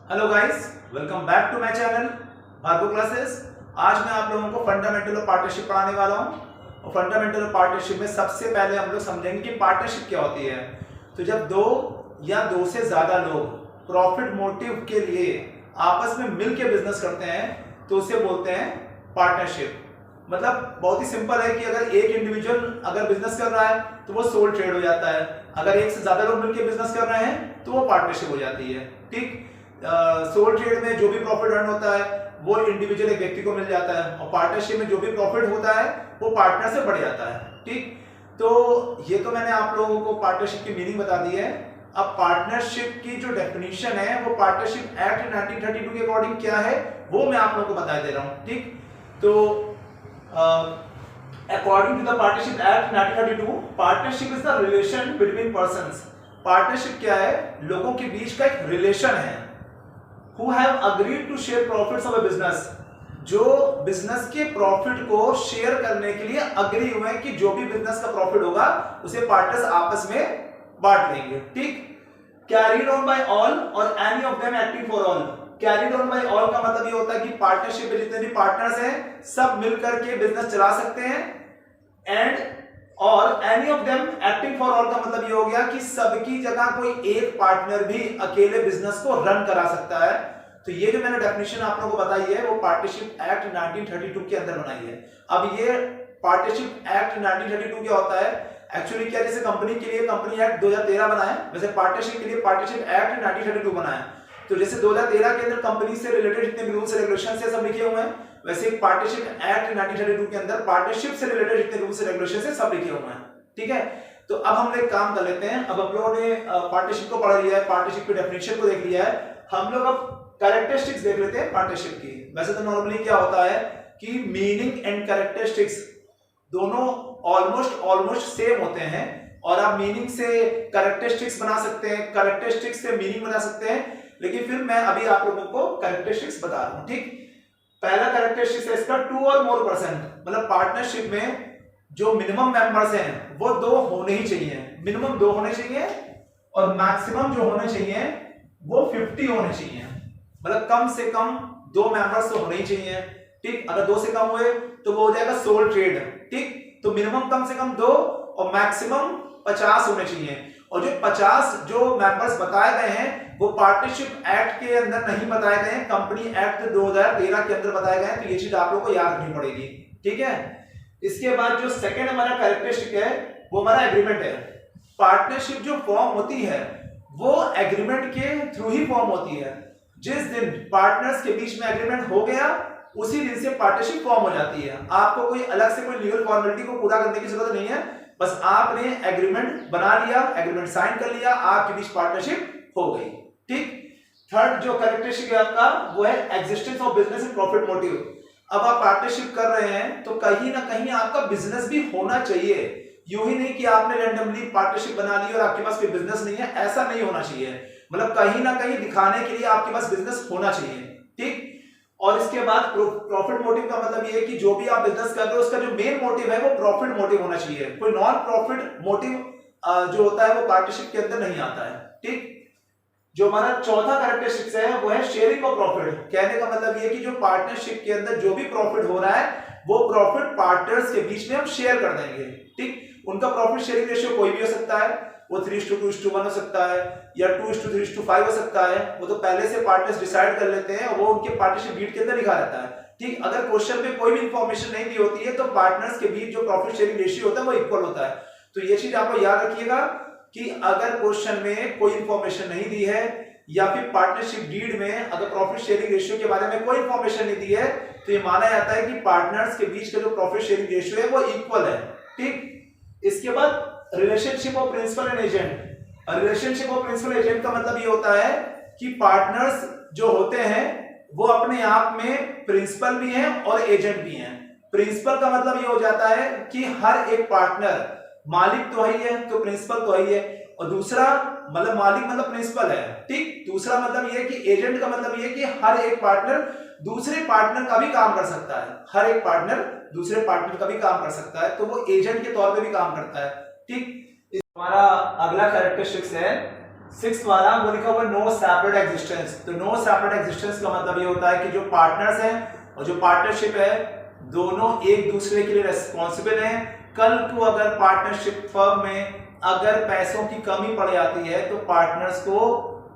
Hello guys, welcome back to my channel Bhargav classes. आज मैं आप लोगों को फंडामेंटल ऑफ पार्टनरशिप पढ़ाने वाला हूं और फंडामेंटल ऑफ पार्टनरशिप में सबसे पहले हम लोग समझेंगे कि पार्टनरशिप क्या होती है। तो जब दो या दो से ज्यादा लोग प्रॉफिट मोटिव के लिए आपस में मिल के बिजनेस करते हैं तो उसे बोलते हैं पार्टनरशिप। मतलब बहुत ही सिंपल है कि अगर एक इंडिविजुअल अगर बिजनेस कर रहा है तो वो सोल ट्रेड हो जाता है, अगर एक से ज्यादा लोग मिलकर बिजनेस कर रहे हैं तो वो पार्टनरशिप हो जाती है। ठीक, सोल ट्रेड में जो भी प्रॉफिट अर्न होता है वो इंडिविजुअल एक व्यक्ति को मिल जाता है और पार्टनरशिप में जो भी प्रॉफिट होता है वो पार्टनर से बढ़ जाता है। ठीक, तो ये तो मैंने आप लोगों को पार्टनरशिप की मीनिंग बता दी है। अब पार्टनरशिप की जो डेफिनेशन है वो पार्टनरशिप एक्ट 1932 के अकॉर्डिंग क्या है वो मैं आप लोगों को बता दे रहा हूं। ठीक, तो according to the partnership act 1932 partnership is the relation between persons। Partnership क्या है? लोगों के बीच का एक रिलेशन है who have agreed to share profits of a business। जो बिजनेस के प्रॉफिट को शेयर करने के लिए अग्री हुए हैं कि जो भी बिजनेस का प्रॉफिट होगा उसे पार्टनर्स आपस में बांट लेंगे। ठीक, कैरीड ऑन बाय ऑल और any of them acting for all. Carried on by all का मतलब ये होता है कि पार्टनरशिप में जितने भी पार्टनर्स हैं सब मिलकर के बिजनेस चला सकते हैं। एंड और any of them acting for all का मतलब ये हो गया कि सबकी जगह कोई एक पार्टनर भी अकेले बिजनेस को रन करा सकता है। तो ये जो मैंने डेफिनेशन आप लोगों को बताई है वो पार्टनरशिप एक्ट 1932 के अंदर बनाई है। अब ये पार्टनरशिप एक्ट 1932 क्या होता है? एक्चुअली क्या, जैसे कंपनी के लिए कंपनी एक्ट 2013 बना है, वैसे पार्टनरशिप के लिए पार्टनरशिप एक्ट 1932 बना है। तो जैसे 2013 के अंदर कंपनी से रिलेटेड जितने भी रूल्स रेगुलेशन से सब लिखे हुए हैं, वैसे पार्टनरशिप एक्ट 1932 के अंदर पार्टनरशिप से रिलेटेड जितने रूल्स रेगुलेशन से सब लिखे हुए हैं। ठीक है, तो अब हम एक काम कर लेते हैं। अब हम लोगों ने पार्टनरशिप को पढ़ लिया है, पार्टनरशिप की डेफिनेशन को देख लिया है, हम लोग अब कैरेक्टरिस्टिक्स देख लेते हैं पार्टनरशिप की। वैसे तो नॉर्मली क्या होता है कि मीनिंग एंड कैरेक्टरिस्टिक्स दोनों ऑलमोस्ट सेम होते हैं और आप मीनिंग से कैरेक्टरिस्टिक्स बना सकते हैं, कैरेक्टरिस्टिक्स से मीनिंग बना सकते हैं, लेकिन फिर मैं अभी आप लोगों को कैरेक्टरिस्टिक्स बता रहा हूं। ठीक, पहला कैरेक्टरिस्टिक्स है इसका 2 और मोर पर्सन। मतलब पार्टनरशिप में जो मिनिमम मेंबर्स हैं वो 2 होने ही चाहिए, मिनिमम 2 होने चाहिए और मैक्सिमम जो होने चाहिए वो 50 होने चाहिए। मतलब कम से कम 2 मेंबर्स तो होने ही चाहिए। ठीक, अगर 2 से कम हुए तो वो हो जाएगा सोल ट्रेड। ठीक, तो मिनिमम कम से कम 2 और मैक्सिमम 50 होने चाहिए। और जो 50 जो मेंबर्स बताए गए हैं वो पार्टनरशिप एक्ट के अंदर नहीं बताए गए हैं, कंपनी एक्ट 2013 के अंदर बताए गए हैं। तो ये चीज आप लोगों को याद रखनी पड़ेगी। ठीक है, इसके बाद जो सेकंड हमारा कैरेक्टरिस्टिक है वो हमारा एग्रीमेंट है। पार्टनरशिप जो फॉर्म होती है वो एग्रीमेंट के थ्रू ही फॉर्म होती है। जिस दिन पार्टनर्स के बीच में एग्रीमेंट हो गया उसी दिन से पार्टनरशिप फॉर्म हो जाती है। आपको कोई अलग से कोई लीगल फॉर्मेलिटी को पूरा करने की जरूरत नहीं है, बस आपने एग्रीमेंट बना लिया, एग्रीमेंट साइन कर लिया, आपके बीच पार्टनरशिप हो गई। ठीक, थर्ड जो कैरेक्टरिस्टिक है आपका वो है existence of business and profit motive. अब आप पार्टनरशिप कर रहे हैं तो कहीं ना कहीं आपका बिजनेस भी होना चाहिए। यूं ही नहीं कि आपने रैंडमली पार्टनरशिप बना ली और आपके पास कोई बिजनेस नहीं है, ऐसा नहीं होना चाहिए। मतलब कहीं ना कहीं दिखाने के लिए आपके पास बिजनेस होना चाहिए। ठीक, और इसके बाद प्रॉफिट मोटिव का मतलब ये है कि जो भी आप बिजनेस कर रहे हो उसका जो मेन मोटिव है वो प्रॉफिट मोटिव होना चाहिए। कोई नॉन प्रॉफिट मोटिव जो होता है वो पार्टनरशिप के अंदर नहीं आता है। ठीक, जो हमारा चौथा कैरेक्टरिस्टिक्स है वो है शेयरिंग ऑफ प्रॉफिट। कहने का मतलब ये कि जो पार्टनरशिप के अंदर जो भी प्रॉफिट हो रहा है वो प्रॉफिट पार्टनर्स के बीच में हम शेयर कर देंगे। ठीक, उनका प्रॉफिट शेयरिंग रेशियो कोई भी हो सकता है, वो 3:2:1 हो सकता है या 2:3:5 हो सकता है। वो तो पहले से पार्टनर्स डिसाइड कर लेते हैं और वो उनके पार्टनरशिप डीड के अंदर लिखा रहता है। ठीक, अगर क्वेश्चन में कोई भी इंफॉर्मेशन नहीं दी होती है तो पार्टनर्स के बीच जो प्रॉफिट शेयरिंग रेशियो होता है वो इक्वल होता है। तो ये चीज आपको याद रखिएगा कि अगर क्वेश्चन में कोई इंफॉर्मेशन नहीं दी है या फिर पार्टनरशिप डीड में अगर प्रॉफिट शेयरिंग रेशियो के बारे में कोई इंफॉर्मेशन नहीं दी है तो ये माना जाता है कि पार्टनर्स के बीच का जो प्रॉफिट शेयरिंग रेशियो है वो इक्वल है। ठीक, इसके बाद relationship of principal and agent. Relationship of principal agent का मतलब ये होता है कि पार्टनर्स जो होते हैं वो अपने आप में प्रिंसिपल भी हैं और एजेंट भी हैं। प्रिंसिपल का मतलब ये हो जाता है कि हर एक पार्टनर मालिक तो ही है तो प्रिंसिपल तो ही है, और दूसरा मतलब मालिक मतलब प्रिंसिपल है। ठीक, दूसरा मतलब ये कि एजेंट का मतलब ये कि हर एक पार्टनर दूसरे पार्टनर का भी काम कर सकता है। हर एक पार्टनर दूसरे पार्टनर का भी काम कर सकता है तो वो एजेंट के तौर पे भी काम करता है। ठीक, हमारा अगला कैरेक्टरिस्टिक्स है सिक्स्थ वाला वो लिखा हुआ नो सेपरेट एग्जिस्टेंस। तो नो सेपरेट एग्जिस्टेंस का मतलब ये होता है कि जो पार्टनर्स हैं और जो पार्टनरशिप है दोनों एक दूसरे के लिए रेस्पॉन्सिबल हैं। कल को अगर पार्टनरशिप फर्म में अगर पैसों की कमी पड़ जाती है तो पार्टनर्स को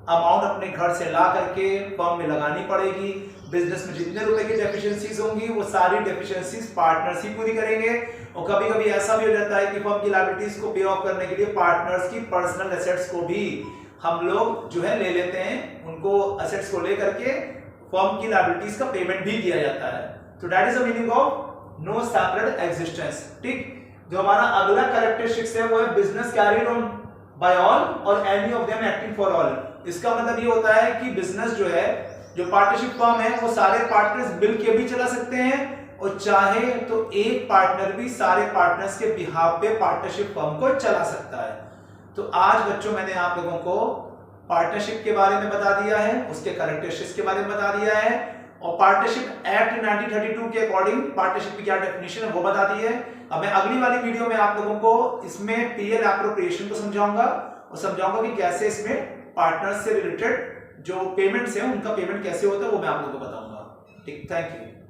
अमाउंट अपने घर से ला करके फर्म में लगानी पड़ेगी। बिजनेस में जितने रुपए की डेफिशिएंसीज होंगी वो सारी डेफिशिएंसीज पार्टनर्स ही पूरी करेंगे। और कभी कभी ऐसा भी हो जाता है कि फर्म की लायबिलिटीज को पे ऑफ करने के लिए पार्टनर्स की पर्सनल एसेट्स को भी हम लोग जो है ले लेते हैं, उनको एसेट्स को लेकर के फर्म की लायबिलिटीज का पेमेंट भी किया जाता है। तो that is the meaning of no separate existence. ठीक, जो हमारा अगला कैरेक्टरिस्टिक्स है वो है business carried on by all और any of them acting for all. इसका मतलब ये होता है कि बिजनेस जो है, जो पार्टनरशिप फर्म है वो सारे पार्टनर्स मिल के भी चला सकते हैं और चाहे तो एक पार्टनर भी सारे पार्टनर्स के बिहाफ पे पार्टनरशिप फर्म को चला सकता है। तो आज बच्चों मैंने आप लोगों को पार्टनरशिप के बारे में बता दिया है, उसके कैरेक्टरिस्टिक्स के बारे में बता दिया है और पार्टनरशिप एक्ट 1932 के अकॉर्डिंग पार्टनरशिप की क्या डेफिनेशन है वो बता दी है। अब मैं अगली वाली वीडियो में आप लोगों को इसमें पीएल एप्रोप्रिएशन को समझाऊंगा और समझाऊंगा कि कैसे इसमें पार्टनर्स से रिलेटेड जो पेमेंट्स हैं उनका पेमेंट कैसे होता है वो मैं आप लोगों को बताऊंगा। ठीक, थैंक यू।